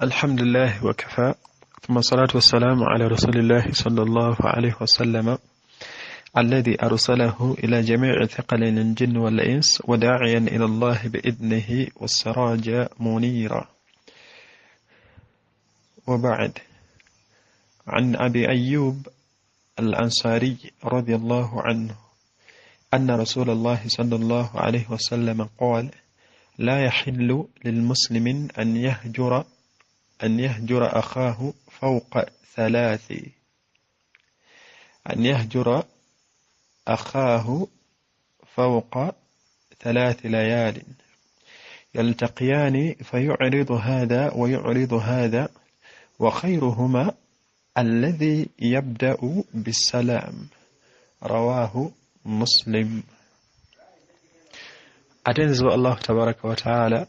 الحمد لله وكفى ثم الصلاة والسلام على رسول الله صلى الله عليه وسلم الذي أرسله إلى جميع ثقلين الجن والإنس وداعيا إلى الله بإذنه والسراج منيرا. وبعد، عن أبي أيوب الأنصاري رضي الله عنه أن رسول الله صلى الله عليه وسلم قال: لا يحل للمسلم أن يهجر أخاه فوق ثلاث، أن يهجر أخاه فوق 3 ليال يلتقيان فيعرض هذا ويعرض هذا، وخيرهما الذي يبدأ بالسلام. رواه مسلم. أتنزل الله تبارك وتعالى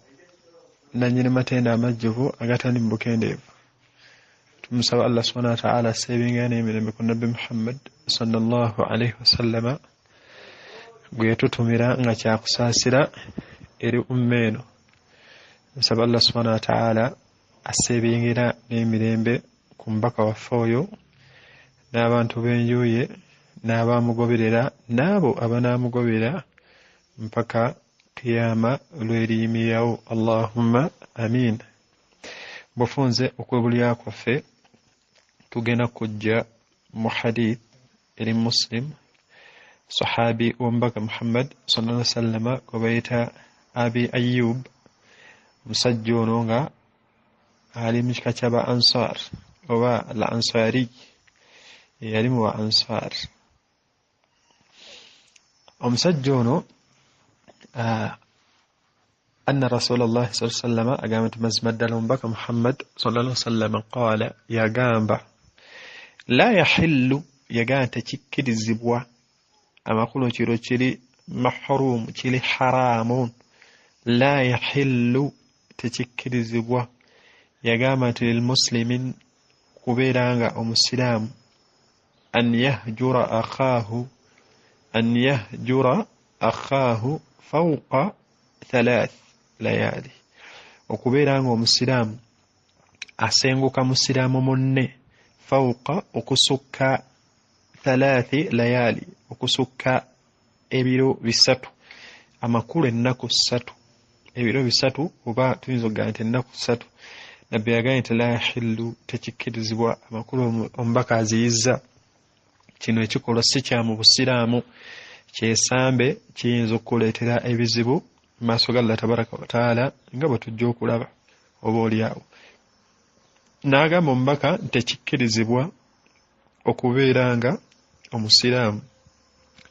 نجن متنا مجه أغتني بكينديف تمسوا الله سبحانه وتعالى سيبينغاني من بكون نبي محمد صلى الله عليه وسلم gwetutumira nga kyakusaasira eri ummeeno. Nsaba Allah subhanahu wa ta'ala aseebingira n'emirembe ku mbaka waffe oyo n'abantu b'enjuye n'abaamugoberera n'abo abanaamugoberera mpaka kiyama lweriyimirirawo. Allahumma amin. Bufunze okwebulya kwaffe tugenda kujja mu hadith eri Muslim, sahabi w'omubaka Muhammad sallallahu alaihi wasallam gwe bayita Abi Ayyub, musajja ono nga ali mu kika ky'aba Ansar oba al Ansari, yali mu ba Ansar. Omusajja ono anna Rasulullah sallallahu alaihi wasallam agamba nti mazima ddala omubaka Muhammad sallallahu alaihi wasallam qaala, yagamba la yahillu, yagamba tekikkirizibwa, amakulu kiro kiri mahrum, kiri haramun. La yahillu, tekikkirizibwa. Yagamba nti lilmuslimin, kubeeranga omusiraamu, an yahjura akhaahu fawqa 3 layali, okubeeranga omusiraamu asenguka musiraamu munne, fawqa, okusukka 3 layali, okusukka ebiro 3, amakulu ennaku 3, ebiro 3 oba tuyinza okugamba nti ennaku 3. Nabbi yagambye nti la yahillu, tekikkirizibwa. Amakulu omubaka aziyizza kino ekikolwa si kya mu busiraamu, kyesambe, kiyinza okuleetera ebizibu mu maaso ga Allah tabaraka wa taala nga bwe tujja okulaba oba oliawo. N'agamba omubaka nti tekikkirizibwa okubeeranga omusiraamu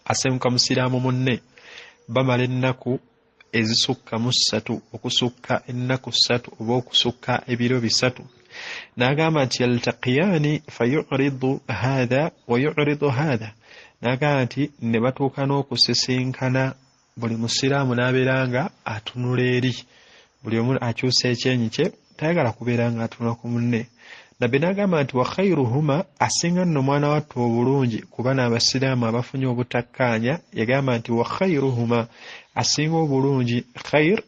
asenguka musiraamu munne bamala ennaku ezisukka mu 3, okusukka ennaku 3 oba okusukka ebiro 3. N'agamba nti yaltaqiyani fayuridu hadha wa yuridu hadha, n'agamba nti ne batuuka n'okusisinkana, buli musiraamu n'abeeranga atunula eri, buli omu akyusa ekyenyi kye, tayagala kubeeranga atunula ku munne. Nabbi n'agamba nti wa khairuhuma, asinga nno mwana wattu obulungi kuba n'abasiraamu abafunye obutakkaanya, yagamba nti wa khairuhuma, asinga obulungi, khair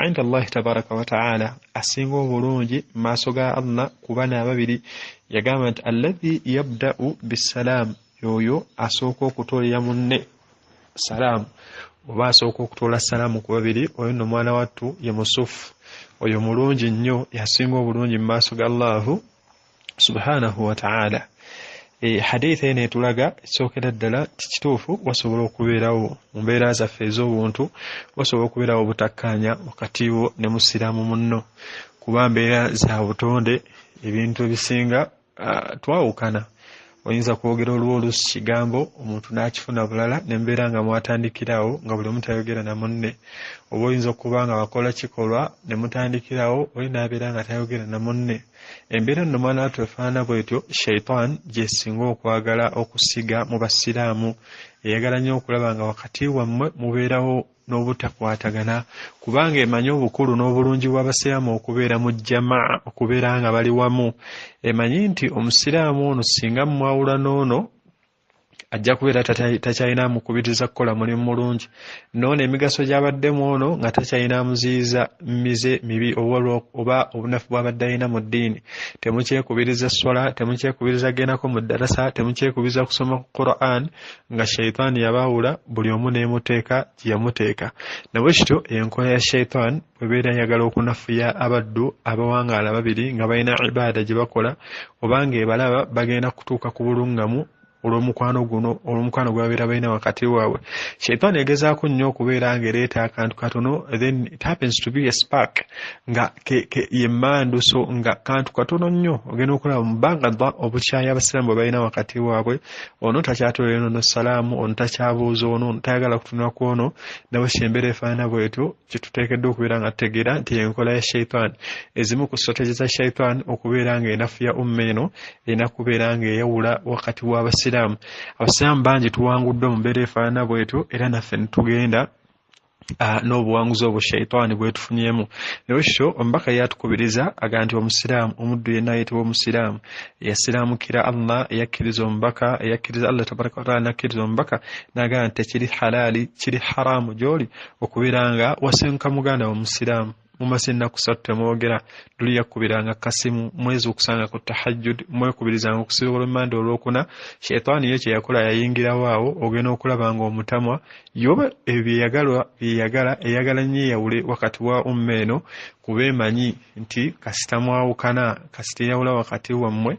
inda Allah tabaraka wa ta'ala, asinga obulungi mu maaso ga Allah kuba n'ababiri. Yagamba nti alladhi yabda'u bisalaam, yoyo asooka okutoolera munne salaamu oba asooka okutoola salaamu ku babiri. Oyo nno mwana wattu ye musufu, oyo mulungi nnyo, yasinga obulungi mu maaso ga Allahu subhanahu wa ta'ala. Hadith eno etulaga ekisookera ddala kituufu, wasobola okubeerawo mu mbeera zaffe ez'obuntu, wasobola okubeerawo obutakkaanya wakati wo ne musiraamu munno, kuba mbeera za butonde ebintu ebisinga twawukana. Oyinza kwogera oluusi kigambo omuntu n'akifuna bulala n'embeera nga mwatandikirawo nga buli omu tayogera na munne, oba oyinza okuba nga wakola kikolwa ne mutandikirawo oli n'abeera nga tayogera na munne. Embeera nno mwana wattu efaanana bwetyo, shaitan gyesinga okwagala okusiga mu basiraamu, eyagala nnyo okulaba nga wakati wammwe mubeerawo n'obutakwatagana, kubanga emanyi obukulu n'obulungi bw'abasiraamu okubeera mu jamaa, okubeera nga bali wamu. Emanyi nti omusiraamu ono singa mwawula n'ono ajja kubeera takyalina mukubiriza kukola mulimu mulungi noono emigaso gy'abaddemu ono nga takyalina muziyiza mize mibi oba obunafu bw'abadde alina mu ddiini. Temukyekubiriza swala, temukyekubiriza gendako mu ddarasa, temukyekubiriza kusoma ku Qur'an nga shaitaani yabaawula buli omu n'emuteeka gye yamuteeka. Nabwe kityo enkola ya shaitaani bwebeera yagala okunafuya abaddu abawangaala babiri nga balina ibaada gye bakola oba ng'ebalaba bagenda kutuuka ku bulungamu olw'omukwano gwabeera balina wakati waabwe. Shaitaani egezaako nnyo okubeera ng'ereeta akantu katono, then it happens to be a spark nga yemmanduso nga kantu katono nnyo ogenda okulaba mubangadha obukyayi abasiraamu bwe balina wakati waabwe. Ono takyatolera ono salaamu, ono takyabuuza ono tayagala kutunula ku ono. Nawe kyembeera efaanana bwetyo kyetuteekeddwa okubeera nga tutegeera nti enkola ya shaitaani ezimu ku strategy za shaitaani okubeera ng'enafuya umma eno erina kubeera ng'eyawula wakati w'abasiraamu. Abasiraamu bangi tuwanguddwa mu mbeera efaanana bwetyo era naffe netugenda n'obuwanguzi obwo shaitaani bwetufunyemu. Naye kityo omubaka yatukubiriza aga nti omusiraamu omuddu yenna ayitibwa omusiraamu eyasiraamukira Allah, eyakkiriza omubaka, eyakkiriza Allah tabaraka wa taala n'akkiriza omubaka n'agamba nti tekiri halaali kiri haraamu gy'oli okubeera nga wasenguka muganda omusiraamu mumase ennaku 3 temwogera, luli yakkubiranga kasimu, mwezi okusanga ku tahajjud, mwekubirizanga okusiibula Mande olwokuna. Shaitaani ye kye yakola yayingirawo awo ogenda okulaba nga omutamwa yoba ebyo eyagala nnyo eyawule wakati wa umma eno kuba emanyi nti kasita mwawukana, kasita eyawula wakati wammwe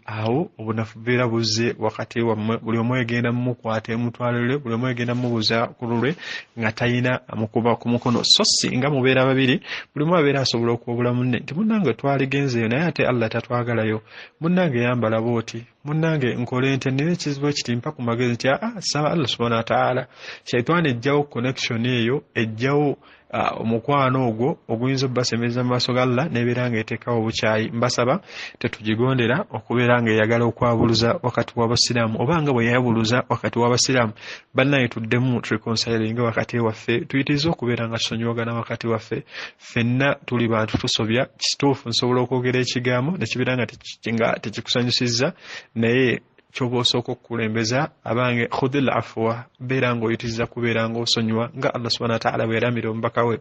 awo obunafu bubeera buzze wakati wammwe. Buli omu egenda mumukwata emutwalire, buli omu egenda mubuuza ku lulwe nga talina amukuba ku mukono. So singa mubeera babiri, buli omu abeera asobola okuwabula munne nti munnange twaligenzeeyo naye ate Allah tatwagalayo, munnange yambala bwoti, munnange nkole nti nina ekizibu ekiti mpa ku magezi nti saba Allah subhanahu wa ta'ala. Shaitaani ejjawo connection eyo, ejjawo omukwano ogwo oguyinza obbasemeza mu maaso ga Allah n'ebeera ng'eteekawo obukyayi. Mbasaba tetugigondera okubeera ng'eyagala okwabuluza wakati w'abasiraamu oba nga bwe yayabuluza wakati w'abasiraamu. Bannaye tuddemu reconciling wakati waffe, tuyitirize okubeera nga tusonyiwagana wakati waffe. Ffenna tuli bantu tusobya, kituufu nsobola okwogera ekigambo ne kibeera nga tekikusanyusizza, naye kyoba osooka okukulembeza abange khudhil afwa, beera ng'oyitiriza kubeera ng'osonyiwa nga Allah subhanahu wa ta'ala bwe yaramira omubaka we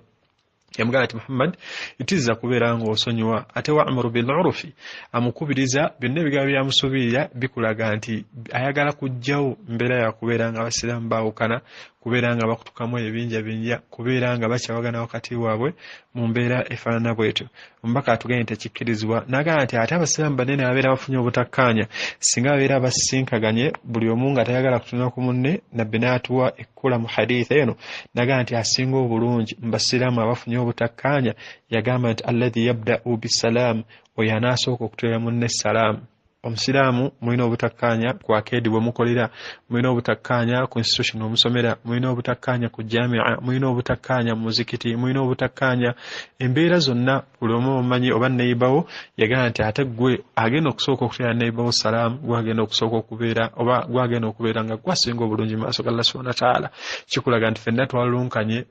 yamugamba ati Muhammad itiriza kubeera ng'osonyiwa. Ate wa'muru bil urufi, amukubiriza byonna ebigambo byamusuubirira bikulaga nti ayagala kuggyawo mbeera ya kubeera nga abasiraamu baawukana, kubeera nga bakutukamu ebinja, kubeera nga bakyawagana wakati waabwe mu mbeera efaanana bwetyo. Omubaka atuganye tekikkirizibwa, n'agamba nti ate abasiraamu banene ababeera bafunye obutakkaanya singa babeera basinkaganye buli omu nga tayagala kutunula ku munne. Nabbi n'atuwa ekkula mu hadithi eno n'agamba nti asinga obulungi mu basiraamu abafunye obutakkaanya yagamba nti alladhi yabda'u bisalaam, oyo anaasooka okuteera munne salaamu. Omusiraamu mulina obutakkaanya ku akeedi bwe mukolera, mulina obutakkaanya ku institution omusomera, mulina obutakkaanya ku jamia, mulina obutakkaanya mu muzikiti, mulina obutakkaanya embeera zonna. Buli omu omumanyi oba neighbour yagamba nti ate gwe agenda okusooka okuteera neighbour salaamu gwagenda okusooka okubeera oba gwagenda okubeera nga gwasinga obulungi mu maaso ga Allah subhanahu wa ta'ala. Kikulaga nti ffenna twalulunkanye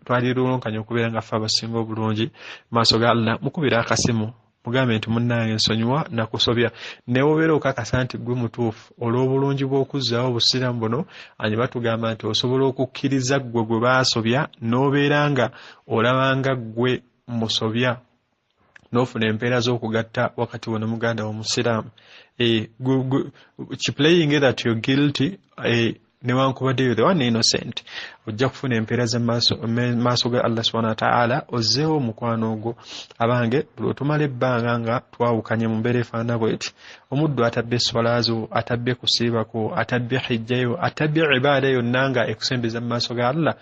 okubeera nga ffe abasinga obulungi mu maaso ga Allah. Mukubira akasimu mugambe nti munnange nsonyiwa nakusobya, newobeera okakasa nti gwe mutuufu olw'obulungi bw'okuzzaawo obusiraamu buno. Anye batugamba nti osobola okukkiriza gwe baasobya n'obeera nga olabanga gwe musobya n'ofuna empeera z'okugatta wakati wo ne muganda wo musiraamu. Playing that you're guilty newankubadde yo the one innocent, ojja kufuna empeera maaso ga Allah subhanahu wa ta'ala. Ozzeewo omukwano ogwo. Abange buli otumala ebbanga nga twawukanye mu mbeera efaanana bweti, omuddu atabbye swala zo, atabbye kusiibako, atabbye hijjayo, atabbye ibaada yonna nga ekusembeza mu maaso ga Allah,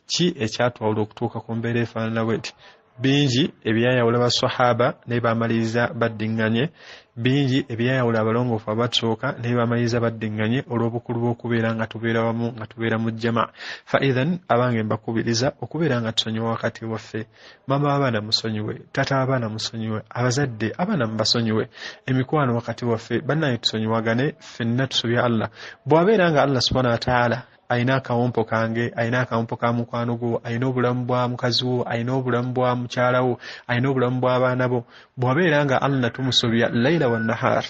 ki ekyatwawula okutuuka ku mbeera efaanana bweti? Bingi ebyayawula basahaba naye bamaliriza baddiŋŋanye, bingi ebyayawula abalongoofu abatusooka naye bamaliriza baddiŋŋanye olw'obukulu bw'okubeera nga tubeera wamu, nga tubeera mu jama. Faidhan abange mbakubiriza okubeera nga tusonyiwa wakati waffe. Mama w'abaana musonyiwe, tata w'abaana musonyiwe, abazadde abaana mubasonyiwe, emikwano wakati waffe. Bannaye tusonyiwagane, ffenna tusobya Allah. Bw'abeera nga Allah subhanahu wa ta'ala ayina akawompo kange, ayina akawompo ka mukwano gwo, ayina obulamu bwa mukazi wo, ayina obulamu bwa mukyala wo, ayina obulamu bw'abaana bo. Bw'abeera nga Allah tumusobya layla wa nahar,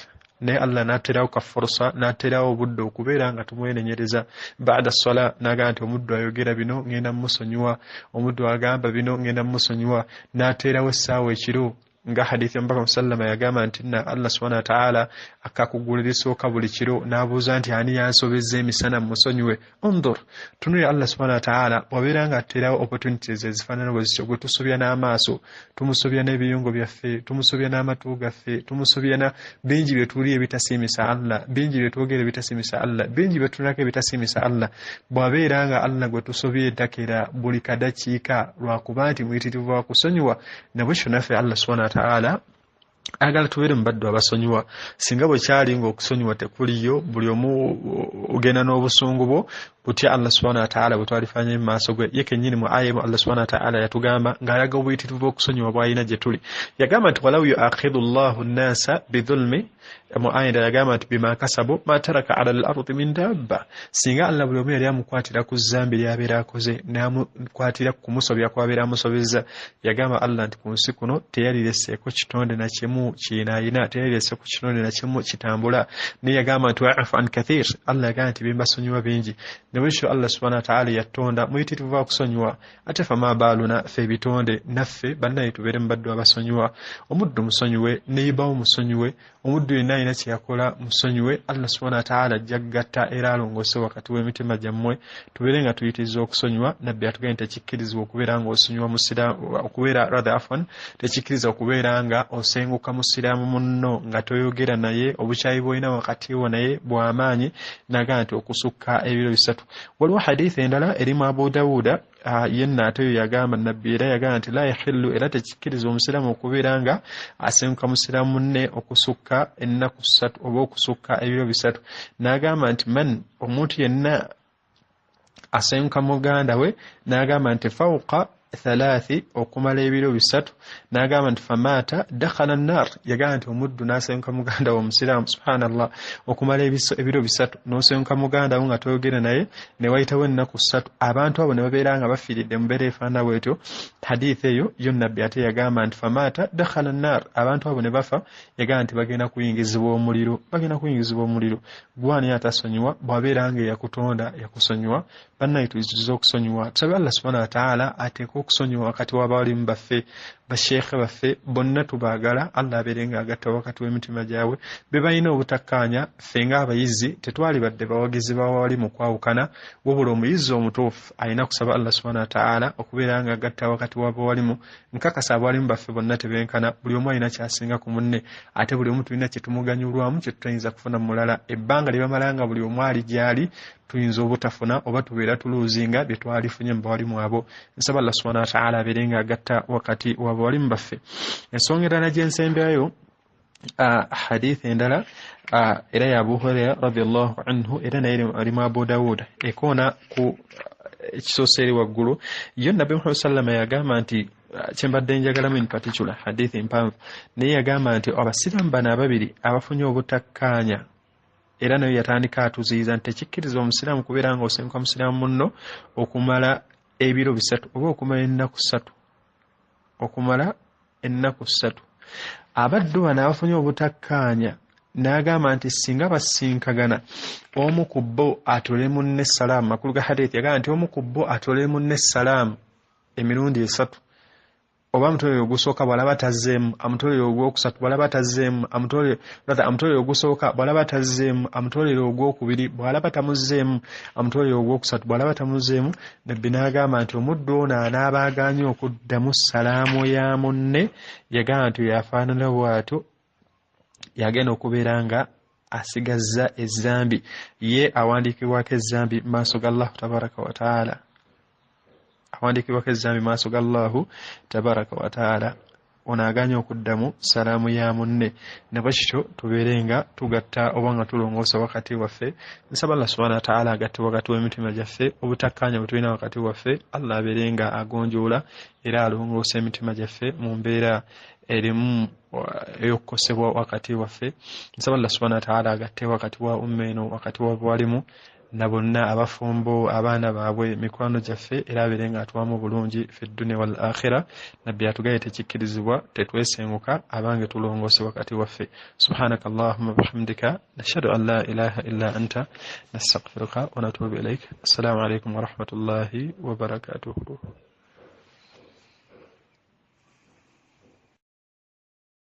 ne Allah n'aterawo ka fursa n'aterawo obudde okubeera nga tumwenenyereza baada sola n'agamba nti omuddu ayogera bino ngenda musonyiwa omuddu agamba bino ngenda musonyiwa n'aterawo essaawa ekiro nga hadithi mbaka musallama yagamba nti na Allah subhanahu wa ta'ala akakugulira isooka buli kiro n'abuuza nti ani yansobezza emisana musonyiwe ondur tunule Allah subhanahu wa ta'ala wabeera nga aterawo opportunities ezifaanana bwe zityo gwe tusobya n'amaaso tumusobya n'ebiyungo byaffe tumusobya n'amatu gaffe tumusobya na bingi bye tuli ebitasiimisa Allah bingi bye twogera ebitasiimisa Allah bingi bye tulako ebitasiimisa Allah bwabeera nga Allah gwe tusobya entakera buli kadakiika lwakuba nti muyitirivu wa kusonyiwa nabwe kyo naffe Allah subhanahu wa ta'ala agala tubeere mu baddu abasonyiwa singa bwe kyali ng'okusonyiwa tekuliyo buli omu ogenda n'obusungu bwo butya Allah subhanahu wa ta'ala bwe twalifanya mu maaso ge ye kennyini mu aya Allah subhanahu wa ta'ala yatugamba ng'alaga obuyitirivu bw'okusonyiwa bw'alina gye tuli yagamba nti walaw yu'akhidhu Allahu an-nasa bidhulmi mu aya endala yagamba nti bima kasabu ma taraka ala al-ardi min dabba singa Allah buli omu yali amukwatira ku zambi ly'abeera akoze n'amukwatira ku kumusobya kw'abeera amusobezza yagamba Allah nti ku nsi kuno teyalireseeko kitonde na kimu kiinaayina teyalirese ku kitonde na kimu kitambula naye yagamba nti wa'fu an kathir Allah yagamba nti bimbasonyiwa bingi nebwekyo Allah subhanahu wa ta'ala yatonda muyitirivu wa kusonyiwa ate fama baaluna ffe ebitonde naffe bannaye tubeere mu baddu abasonyiwa omuddu musonyiwe neyibawo musonyiwe omuddu yenna alina kye yakola musonyiwe Allah subhanahu wa ta'ala ajja kugatta era alongose wakati w'emitima gyammwe tubeere nga tuyitiriza okusonyiwa nabbi atugambye tekikkirizibwa okubeera nga osonyiwa okubeera rather afwan tekikkiriza okubeera nga osenguka musiraamu munno nga toyogera naye obukyayi bw'olina wakati wo naye bw'amaanyi naga nti okusukka ebiro bisatu waliwo hadithi endala erimu Abu Dawuda yenna ate yo yagamba nabbi era yagamba nti la yahillu era tekikkiriza omusiraamu okubeera nga asenguka musiraamu munne okusukka ennaku ssatu oba okusukka ebiro bisatu n'agamba nti man omuntu yenna asenguka muganda we n'agamba nti fawqa thalathi okumala ebiro bisatu n'agamba nti famaata dakhala an-nar yagamba nti omuddu n'asenguka muganda we omusiraamu subhanallah okumala ebiro bisatu n'osenguka muganda wo nga toyogera naye ne wayitawo ennaku ssatu abantu abo ne babeera nga bafiiridde mu mbeera efaanana bwetyo hadithi eyo yo nabbi ate yagamba nti famaata dakhala an-nar abantu abo ne bafa yagamba nti bagenda kuyingizibwa omuliro gwani atasonyiwa bw'abeera nga yakutonda yakusonyiwa bannaye tuyitiriza okusonyiwa tusabe Allah subhanahu wa ta'ala ateeka okusonyiwa wakati w'abalimu baffe basheekhe baffe bonna tubaagala Allah abeere ng'agatta wakati w'emitima gyabwe be balina obutakkaanya ffe ng'abayizi tetwali badde bawagizi bawali mu kwawukana wabula omuyizi omutuufu alina kusaba Allah subhanahu wa ta'ala okubeera ng'agatta wakati w'abawalimu nkakasa abalimu baffe bonna tebenkana buli omu alina kyasinga ku munne ate buli omu tulina kye tumuganyulwamu kye tutayinza kufuna mu mulala ebbanga lye bamala nga buli omu ali gy'ali tuyinza obutafuna oba tubeera tuluuzinga bye twalifunye mu bawalimu abo nsaba Allah subhanahu wa ta'ala abeere ng'agatta wakati w'abawalimu baffe ensonga endala gy'ensembyayo hadithi endala era ya Abu Hurairah radiyallahu anhu era naye erimu Abu Dawud ekoona ku ekisoose eri waggulu yo nabbi Muhammad sallama yagamba nti kyembadde njagalamu in particular hadithi mpanvu naye yagamba nti abasiraamu bano ababiri abafunye obutakkaanya era nayo yatandika atuziyiza nti tekikkiriza omusiraamu kubeera nga osenguka musiraamu munno okumala ebiro bisatu oba okumala ennaku ssatu abaddu bano abafunye obutakkaanya n'agamba nti singa basinkagana omu ku bo atole munne salaamu makulu ga hadithi yagamba nti omu ku bo atole munne salaamu emirundi esatu oba amutolere ogusooka bw'alaba tazzeemu amutolere ogwokusatu bw'alaba tazzeemu amutolere ogusooka bw'alaba tazzeemu amutolere ogwokubiri bw'alaba tamuzzeemu amutolere ogwokusatu bw'alaba tamuzzeemu nabbi n'agamba nti omuddu ono anaaba agaanye okuddamu salaamu ya munne yagamba nti yafaanana bw'atyo yagenda okubeera nga asigazza ezzambi ye awandiikibwako ezzambi mu maaso ga Allahu tabaraka wa taala awandiikibwako ezzambi mu maaso ga Allahu tabaraka wa taala ono aganye okuddamu salaamu ya munne ne bwe kityo tubeere nga tugatta oba nga tulongoosa wakati waffe nsaba Allah subhanahu wa ta'ala agatte wakati w'emitima gyaffe obutakkaanya bwe tulina wakati waffe Allah abeere nga agonjoola era alongoosa emitima gyaffe mu mbeera erimu ey'okukosebwa wakati waffe nsaba Allah subhanahu wa ta'ala agatte wakati wa umma eno wakati w'abalimu na bonna abafumbo abaana baabwe mikwano gyaffe era abeere ng'atuwamu bulungi fi dunya wal akhira nabbi atugaye tekikkirizibwa tetwesenguka abange tulongoose wakati waffe subhanaka allahumma bihamdika nashhadu an la ilaha illa anta nastaghfiruka wa natubu ilaik assalamu alaikum wa rahmatullahi wa barakatuh